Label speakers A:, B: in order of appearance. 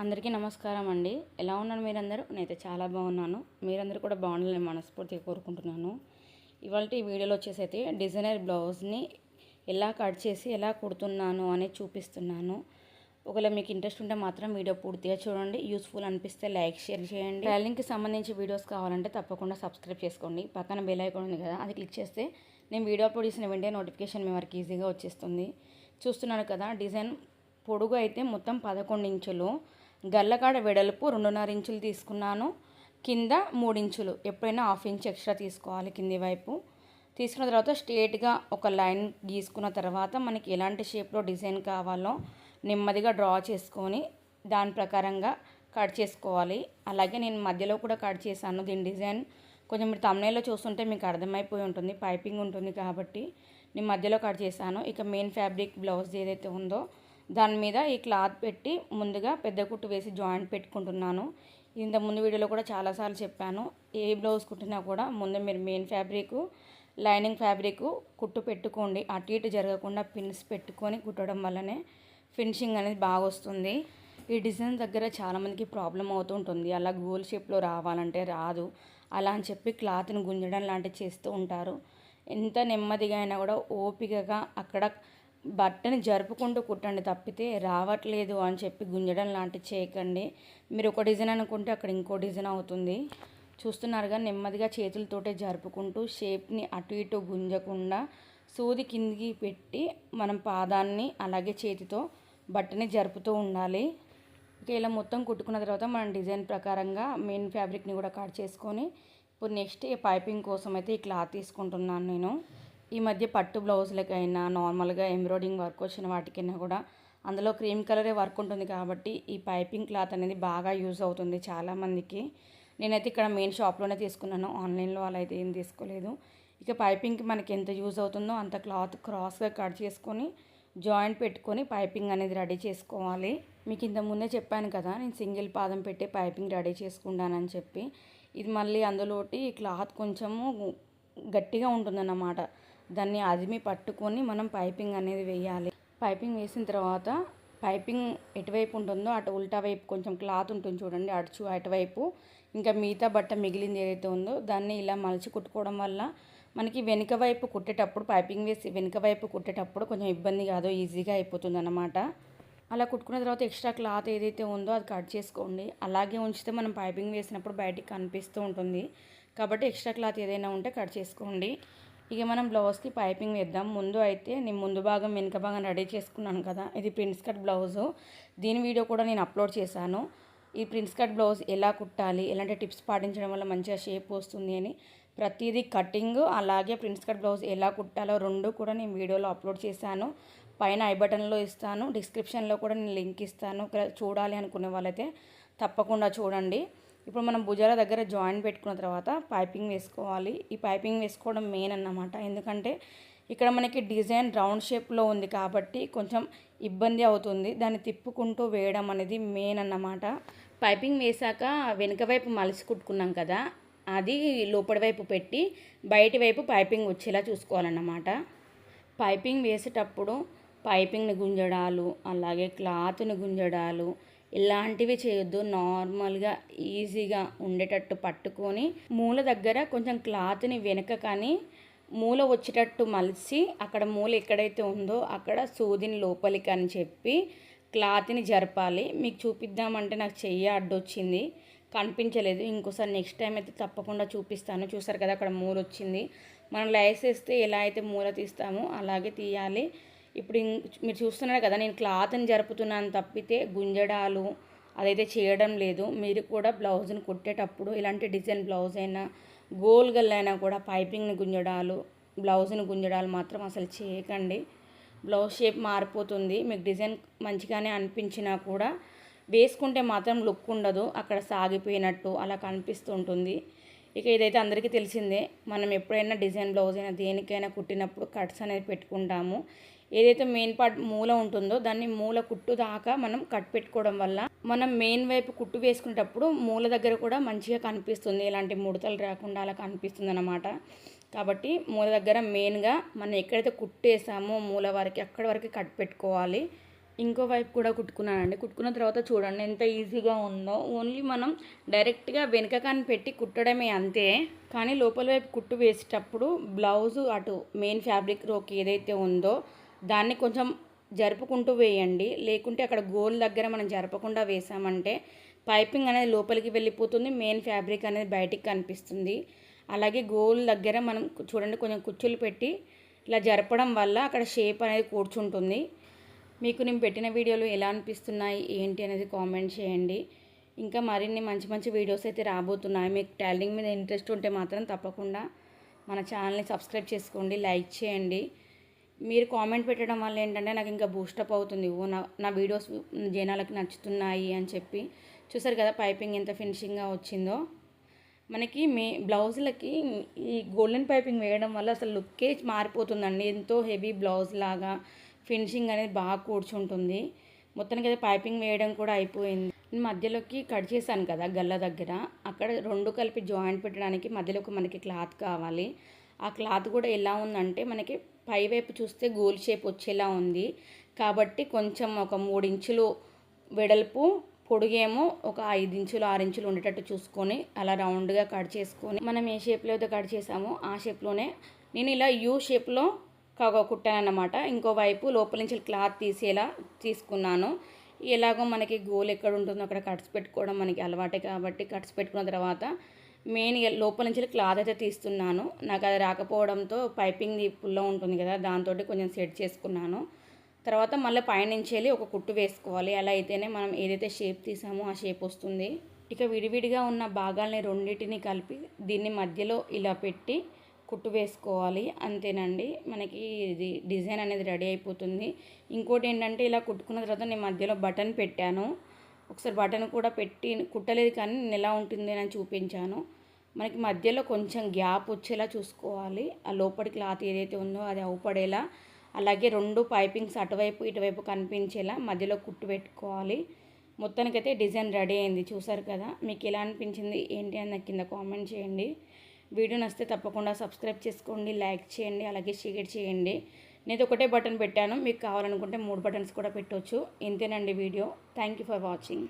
A: అందరికీ నమస్కారం అండి. ఎలా ఉన్నారు మీరందరూ? నేనైతే చాలా బాగున్నాను. మీరందరూ కూడా బాగుండాలని మనస్ఫూర్తిగా కోరుకుంటున్నాను. ఇవాల్టి ఈ వీడియోలో వచ్చేసి డిజైనర్ బ్లౌజ్ని ఎలా కట్ చేసి ఎలా కుడుతున్నాను అనేది చూపిస్తున్నాను. ఒకవేళ మీకు ఇంట్రెస్ట్ ఉంటే మాత్రం వీడియో పూర్తిగా చూడండి. యూస్ఫుల్ అనిపిస్తే లైక్ షేర్ చేయండి. టైలరింగ్కి సంబంధించి వీడియోస్ కావాలంటే తప్పకుండా సబ్స్క్రైబ్ చేసుకోండి. పక్కన బెల్ ఐకాన్ ఉంది కదా, అది క్లిక్ చేస్తే నేను వీడియో అప్లోడ్ చేసిన వెంటనే నోటిఫికేషన్ మీ వరకు ఈజీగా వచ్చేస్తుంది. చూస్తున్నారు కదా, డిజైన్ పొడుగు అయితే మొత్తం 11 ఇంచులు, గల్లకాడ వెడల్పు 2.5 ఇంచులు తీసుకున్నాను. కింద 3 ఇంచులు, ఎప్పుడైనా 1/2 ఇంచ్ ఎక్స్ట్రా తీసుకోవాలి కింది వైపు. తీసుకున్న తర్వాత స్ట్రేట్గా ఒక లైన్ గీసుకున్న తర్వాత మనకి ఎలాంటి షేప్లో డిజైన్ కావాలో నెమ్మదిగా డ్రా చేసుకొని దాని ప్రకారంగా కట్ చేసుకోవాలి. అలాగే నేను మధ్యలో కూడా కట్ చేశాను. దీని డిజైన్ కొంచెం మీరు తమ్నైల్లో చూస్తుంటే మీకు అర్థమైపోయి ఉంటుంది, పైపింగ్ ఉంటుంది కాబట్టి నేను మధ్యలో కట్ చేశాను. ఇక మెయిన్ ఫ్యాబ్రిక్ బ్లౌజ్ ఏదైతే ఉందో దాని మీద ఈ క్లాత్ పెట్టి ముందుగా పెద్ద కుట్టు వేసి జాయింట్ పెట్టుకుంటున్నాను. ఇంత ముందు వీడియోలో కూడా చాలాసార్లు చెప్పాను, ఏ బ్లౌజ్ కుట్టినా కూడా ముందు మీరు మెయిన్ ఫ్యాబ్రిక్ లైనింగ్ ఫ్యాబ్రిక్ కుట్టు పెట్టుకోండి. అటు ఇటు జరగకుండా పిన్స్ పెట్టుకొని కుట్టడం వల్లనే ఫినిషింగ్ అనేది బాగా వస్తుంది. ఈ డిజైన్ దగ్గర చాలామందికి ప్రాబ్లం అవుతూ ఉంటుంది, అలా గోల్ షేప్లో రావాలంటే రాదు, అలా అని చెప్పి క్లాత్ని గుంజడం లాంటివి చేస్తూ ఉంటారు. ఎంత నెమ్మదిగా అయినా కూడా ఓపికగా అక్కడ బట్టని జరుపుకుంటూ కుట్టండి తప్పితే రావట్లేదు అని చెప్పి గుంజడం లాంటివి చేయకండి. మీరు ఒక డిజైన్ అనుకుంటే అక్కడ ఇంకో డిజైన్ అవుతుంది. చూస్తున్నారుగా, నెమ్మదిగా చేతులతోటే జరుపుకుంటూ షేప్ని అటు ఇటు గుంజకుండా సూది కిందికి పెట్టి మనం పాదాన్ని అలాగే చేతితో బట్టని జరుపుతూ ఉండాలి. ఇక ఇలా మొత్తం కుట్టుకున్న తర్వాత మనం డిజైన్ ప్రకారంగా మెయిన్ ఫ్యాబ్రిక్ని కూడా కట్ చేసుకొని ఇప్పుడు నెక్స్ట్ పైపింగ్ కోసం అయితే ఈ క్లాత్ తీసుకుంటున్నాను నేను. ఈ మధ్య పట్టు బ్లౌజులకైనా నార్మల్గా ఎంబ్రాయిడింగ్ వర్క్ వచ్చిన వాటికైనా కూడా అందులో క్రీమ్ కలరే వర్క్ ఉంటుంది కాబట్టి ఈ పైపింగ్ క్లాత్ అనేది బాగా యూజ్ అవుతుంది చాలామందికి. నేనైతే ఇక్కడ మెయిన్ షాప్లోనే తీసుకున్నాను, ఆన్లైన్లో అలా అయితే ఏం తీసుకోలేదు. ఇక పైపింగ్కి మనకి ఎంత యూజ్ అవుతుందో అంత క్లాత్ క్రాస్గా కట్ చేసుకొని జాయింట్ పెట్టుకొని పైపింగ్ అనేది రెడీ చేసుకోవాలి. మీకు ఇంత ముందే చెప్పాను కదా, నేను సింగిల్ పాదం పెట్టి పైపింగ్ రెడీ చేసుకుంటానని చెప్పి. ఇది మళ్ళీ అందులోటి క్లాత్ కొంచెము గట్టిగా ఉంటుందన్నమాట, దాన్ని అదిమి పట్టుకొని మనం పైపింగ్ అనేది వేయాలి. పైపింగ్ వేసిన తర్వాత పైపింగ్ ఎటువైపు ఉంటుందో అటు ఉల్టా వైపు కొంచెం క్లాత్ ఉంటుంది చూడండి, అటువైపు ఇంకా మిగతా బట్ట మిగిలింది ఏదైతే ఉందో దాన్ని ఇలా మలిచి కుట్టుకోవడం వల్ల మనకి వెనుక వైపు కుట్టేటప్పుడు పైపింగ్ వేసి వెనుక వైపు కుట్టేటప్పుడు కొంచెం ఇబ్బంది కాదు, ఈజీగా అయిపోతుంది అన్నమాట. అలా కుట్టుకున్న తర్వాత ఎక్స్ట్రా క్లాత్ ఏదైతే ఉందో అది కట్ చేసుకోండి. అలాగే ఉంచితే మనం పైపింగ్ వేసినప్పుడు బయటికి కనిపిస్తూ ఉంటుంది కాబట్టి ఎక్స్ట్రా క్లాత్ ఏదైనా ఉంటే కట్ చేసుకోండి. ఇక మనం బ్లౌజ్కి పైపింగ్ వేద్దాం. ముందు అయితే నేను ముందు భాగం వెనుక భాగం రెడీ చేసుకున్నాను కదా, ఇది ప్రిన్స్ కట్ బ్లౌజు. దీని వీడియో కూడా నేను అప్లోడ్ చేశాను. ఈ ప్రిన్స్ కట్ బ్లౌజ్ ఎలా కుట్టాలి, ఎలాంటి టిప్స్ పాటించడం వల్ల మంచిగా షేప్ వస్తుంది అని ప్రతిదీ కటింగ్ అలాగే ప్రిన్స్ కట్ బ్లౌజ్ ఎలా కుట్టాలో రెండు కూడా నేను వీడియోలో అప్లోడ్ చేశాను. పైన ఐ బటన్లో ఇస్తాను, డిస్క్రిప్షన్లో కూడా నేను లింక్ ఇస్తాను. చూడాలి అనుకునే వాళ్ళైతే తప్పకుండా చూడండి. ఇప్పుడు మనం భుజాల దగ్గర జాయింట్ పెట్టుకున్న తర్వాత పైపింగ్ వేసుకోవాలి. ఈ పైపింగ్ వేసుకోవడం మెయిన్ అన్నమాట, ఎందుకంటే ఇక్కడ మనకి డిజైన్ రౌండ్ షేప్లో ఉంది కాబట్టి కొంచెం ఇబ్బంది అవుతుంది, దాన్ని తిప్పుకుంటూ వేయడం అనేది మెయిన్ అన్నమాట. పైపింగ్ వేసాక వెనుక వైపు మలిసి కుట్టుకున్నాం కదా, అది లోపలి వైపు పెట్టి బయటి వైపు పైపింగ్ వచ్చేలా చూసుకోవాలన్నమాట. పైపింగ్ వేసేటప్పుడు పైపింగ్ని గుంజడాలు అలాగే క్లాత్ని గుంజడాలు ఇలాంటివి చేయొద్దు. నార్మల్గా ఈజీగా ఉండేటట్టు పట్టుకొని మూల దగ్గర కొంచెం క్లాత్ని వెనక కానీ మూల వచ్చేటట్టు మలిచి అక్కడ మూల ఎక్కడైతే ఉందో అక్కడ సూదిని లోపలికి అని చెప్పి క్లాత్ని జరపాలి. మీకు చూపిద్దామంటే నాకు చెయ్యి అడ్డొచ్చింది, కనిపించలేదు. ఇంకోసారి నెక్స్ట్ టైం అయితే తప్పకుండా చూపిస్తాను. చూసారు కదా, అక్కడ మూల వచ్చింది. మనం లైస్ వేస్తే ఎలా అయితే మూల తీస్తామో అలాగే తీయాలి. ఇప్పుడు మీరు చూస్తున్నారు కదా, నేను క్లాత్ని జరుపుతున్నాను తప్పితే గుంజడాలు అదైతే చేయడం లేదు. మీరు కూడా బ్లౌజ్ని కుట్టేటప్పుడు ఇలాంటి డిజైన్ బ్లౌజ్ అయినా గోల్ గల్లైనా కూడా పైపింగ్ని గుంజడాలు బ్లౌజ్ని గుంజడాలు మాత్రం అసలు చేయకండి. బ్లౌజ్ షేప్ మారిపోతుంది. మీకు డిజైన్ మంచిగానే అనిపించినా కూడా వేసుకుంటే మాత్రం లుక్ ఉండదు, అక్కడ సాగిపోయినట్టు అలా కనిపిస్తూ ఉంటుంది. ఇక ఇదైతే అందరికీ తెలిసిందే, మనం ఎప్పుడైనా డిజైన్ బ్లౌజ్ అయినా దేనికైనా కుట్టినప్పుడు కట్స్ అనేది పెట్టుకుంటాము. ఏదైతే మెయిన్ పార్ట్ మూల ఉంటుందో దాన్ని మూల కుట్టు దాకా మనం కట్ పెట్టుకోవడం వల్ల మనం మెయిన్ వైపు కుట్టు వేసుకునేటప్పుడు మూల దగ్గర కూడా మంచిగా కనిపిస్తుంది, ఎలాంటి ముడతలు రాకుండా అలా కనిపిస్తుంది అన్నమాట. కాబట్టి మూల దగ్గర మెయిన్గా మనం ఎక్కడైతే కుట్టేసామో మూల వరకు అక్కడి వరకు కట్ పెట్టుకోవాలి. ఇంకో వైపు కూడా కుట్టుకున్నానండి. కుట్టుకున్న తర్వాత చూడండి ఎంత ఈజీగా ఉందో. ఓన్లీ మనం డైరెక్ట్గా వెనుకకాని పెట్టి కుట్టడమే అంతే. కానీ లోపల వైపు కుట్టు వేసేటప్పుడు బ్లౌజు అటు మెయిన్ ఫ్యాబ్రిక్ రోక్ ఏదైతే ఉందో దాన్ని కొంచెం జరుపుకుంటూ వేయండి. లేకుంటే అక్కడ గోల్ దగ్గర మనం జరపకుండా వేసామంటే పైపింగ్ అనేది లోపలికి వెళ్ళిపోతుంది, మెయిన్ ఫ్యాబ్రిక్ అనేది బయటికి కనిపిస్తుంది. అలాగే గోల్ దగ్గర మనం చూడండి కొంచెం కుచ్చులు పెట్టి ఇలా జరపడం వల్ల అక్కడ షేప్ అనేది కూర్చుంటుంది. మీకు నేను పెట్టిన వీడియోలు ఎలా అనిపిస్తున్నాయి ఏంటి అనేది కామెంట్ చేయండి. ఇంకా మరిన్ని మంచి మంచి వీడియోస్ అయితే రాబోతున్నాయి. మీకు టైలరింగ్ మీద ఇంట్రెస్ట్ ఉంటే మాత్రం తప్పకుండా మన ఛానల్ని సబ్స్క్రైబ్ చేసుకోండి, లైక్ చేయండి. మీరు కామెంట్ పెట్టడం వల్ల ఏంటంటే నాకు ఇంకా బూస్టప్ అవుతుంది. నా వీడియోస్ జనాలకి నచ్చుతున్నాయి అని చెప్పి. చూసారు కదా పైపింగ్ ఎంత ఫినిషింగ్గా వచ్చిందో. మనకి బ్లౌజులకి ఈ గోల్డెన్ పైపింగ్ వేయడం వల్ల అసలు లుక్కే మారిపోతుందండి. ఎంతో హెవీ బ్లౌజ్ లాగా ఫినిషింగ్ అనేది బాగా కూర్చుంటుంది. మొత్తానికి అయితే పైపింగ్ వేయడం కూడా అయిపోయింది. నేను మధ్యలోకి కట్ చేశాను కదా గల్ల దగ్గర, అక్కడ రెండు కలిపి జాయింట్ పెట్టడానికి మధ్యలోకి మనకి క్లాత్ కావాలి. ఆ క్లాత్ కూడా ఎలా ఉందంటే మనకి పైవైపు చూస్తే గోల్ షేప్ వచ్చేలా ఉంది. కాబట్టి కొంచెం ఒక 3 ఇంచులు వెడల్పు, పొడుగేమో ఒక 5 ఇంచులు 6 ఇంచులు ఉండేటట్టు చూసుకొని అలా రౌండ్గా కట్ చేసుకొని మనం ఏ షేప్లో అయితే కట్ చేసామో ఆ షేప్లోనే నేను ఇలా యూ షేప్లో కుట్టానన్నమాట. ఇంకోవైపు లోపల నుంచి క్లాత్ తీసేలా తీసుకున్నాను. ఎలాగో మనకి గోల్ ఎక్కడ ఉంటుందో అక్కడ కట్స్ పెట్టుకోవడం మనకి అలవాటే కాబట్టి కట్స్ పెట్టుకున్న తర్వాత మెయిన్ లోపల నుంచి క్లాత్ అయితే తీస్తున్నాను. నాకు అది రాకపోవడంతో పైపింగ్ పుల్లో ఉంటుంది కదా దాంతో కొంచెం సెట్ చేసుకున్నాను. తర్వాత మళ్ళీ పైనుంచి వెళ్ళి ఒక కుట్టు వేసుకోవాలి. అలా అయితేనే మనం ఏదైతే షేప్ తీసామో ఆ షేప్ వస్తుంది. ఇక విడివిడిగా ఉన్న భాగాల్ని రెండింటిని కలిపి దీన్ని మధ్యలో ఇలా పెట్టి కుట్టు వేసుకోవాలి. అంతేనండి, మనకి ఇది డిజైన్ అనేది రెడీ అయిపోతుంది. ఇంకోటి ఏంటంటే ఇలా కుట్టుకున్న తర్వాత నేను మధ్యలో బటన్ పెట్టాను. ఒకసారి బటన్ కూడా పెట్టి కుట్టలేదు కానీ నేను ఎలా ఉంటుంది అని చూపించాను. మనకి మధ్యలో కొంచెం గ్యాప్ వచ్చేలా చూసుకోవాలి. ఆ లోపలి క్లాత్ ఏదైతే ఉందో అది అవుపడేలా, అలాగే రెండు పైపింగ్స్ అటువైపు ఇటువైపు కనిపించేలా మధ్యలో కుట్టు పెట్టుకోవాలి. మొత్తానికైతే డిజైన్ రెడీ అయింది. చూసారు కదా, మీకు ఎలా అనిపించింది ఏంటి అని కింద కామెంట్ చేయండి. వీడియో నచ్చితే తప్పకుండా సబ్స్క్రైబ్ చేసుకోండి, లైక్ చేయండి, అలాగే షేర్ చేయండి. నేను ఒకటే బటన్ పెట్టాను, మీకు కావాలనుకుంటే 3 బటన్స్ కూడా పెట్టవచ్చు. ఇంతేనండి video. Thank you for watching.